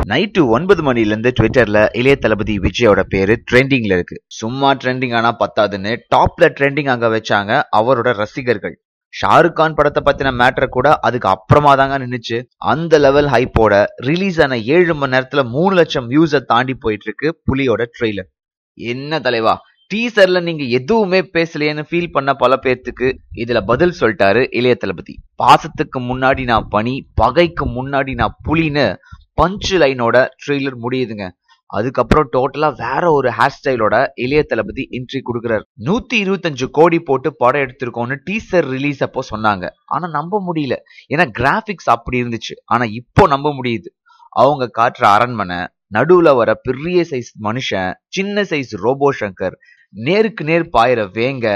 Night 9 மணில இருந்து ட்விட்டர்ல இளைய தளபதி விஜயோட பேரு ட்ரெண்டிங்ல இருக்கு. சும்மா ட்ரெண்டிங் ஆனா பத்தாதுன்னு டாப்ல ட்ரெண்டிங் அங்க வச்சாங்க அவரோட ரசிகர்கள். ஷாருக் கான் படத்தை பத்தின மேட்டர் கூட அதுக்கு அப்புறமா தாங்க நின்னுச்சு. அந்த லெவல் ஹைப்போட ரிலீஸ் ஆன 7 மணி நேரத்துல 3 லட்சம் வியூஸை தாண்டி போயிட்டு இருக்கு புலியோட ட்ரெய்லர். என்ன தலைவா, டீசர்ல நீங்க எதுவுமே பேசலையேன்னு ஃபீல் பண்ண பல பேர்த்துக்கு இதுல பதில் சொல்லிட்டாரு இளைய தளபதி. பாசத்துக்கு முன்னாடி நான் பனி, பகைக்கு முன்னாடி நான் புலின்னு பஞ்ச் லைனோட ட்ரெய்லர் முடியுதுங்க. அதுக்கப்புறம் டோட்டலா வேற ஒரு ஹேர் ஸ்டைலோட இளைய தளபதி என்ட்ரி கொடுக்கிறார். 125 கோடி போட்டு படம் எடுத்திருக்கோம்னு டீசர் ரிலீஸ் அப்போ சொன்னாங்க. ஆனா நம்ப முடியல, ஏன்னா கிராபிக்ஸ் அப்படி இருந்துச்சு. ஆனா இப்போ நம்ப முடியுது. அவங்க காட்டுற அரண்மனை, நடுவுல வர பெரிய சைஸ் மனுஷன், சின்ன சைஸ் ரோபோ சங்கர், நேருக்கு நேர் பாயிர வேங்க,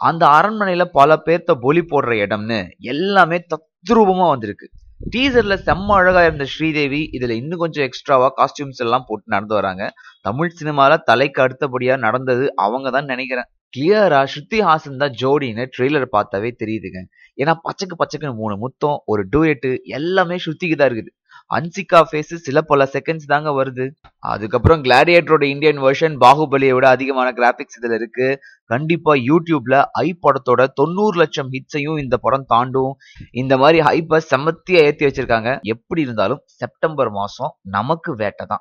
அந்த அரண்மனையில பல பேர்த்த பொலி போடுற இடம்னு எல்லாமே தத்ரூபமா வந்திருக்கு. டீசர்ல செம்ம அழகா இருந்த ஸ்ரீதேவி இதுல இன்னும் கொஞ்சம் எக்ஸ்ட்ராவா காஸ்டியூம்ஸ் எல்லாம் போட்டு நடந்து வராங்க. தமிழ் சினிமால தலைக்கு அடுத்தபடியா நடந்தது அவங்க தான் நினைக்கிறேன். கிளியரா ஸ்ருதி ஹாசன் தான் ஜோடின்னு ட்ரெய்லர் பார்த்தாவே தெரியுதுங்க. ஏன்னா பச்சைக்குன்னு 3 முத்தம், ஒரு டூயட்டு எல்லாமே ஸ்ருதிக்கு தான் இருக்குது. அன்சிகா ஃபேஸ் சில பல செகண்ட்ஸ் தாங்க வருது. அதுக்கப்புறம் கிளாடியேட்டரோட இந்தியன் வெர்ஷன் பாகுபலியை விட அதிகமான கிராபிக்ஸ் இதுல இருக்கு. கண்டிப்பா யூடியூப்ல ஐ படத்தோட 90 லட்சம் ஹிட்ஸையும் இந்த படம் தாண்டும். இந்த மாதிரி ஹைப்பை செமத்தியா ஏத்தி வச்சிருக்காங்க. எப்படி இருந்தாலும் செப்டம்பர் மாசம் நமக்கு வேட்டை தான்.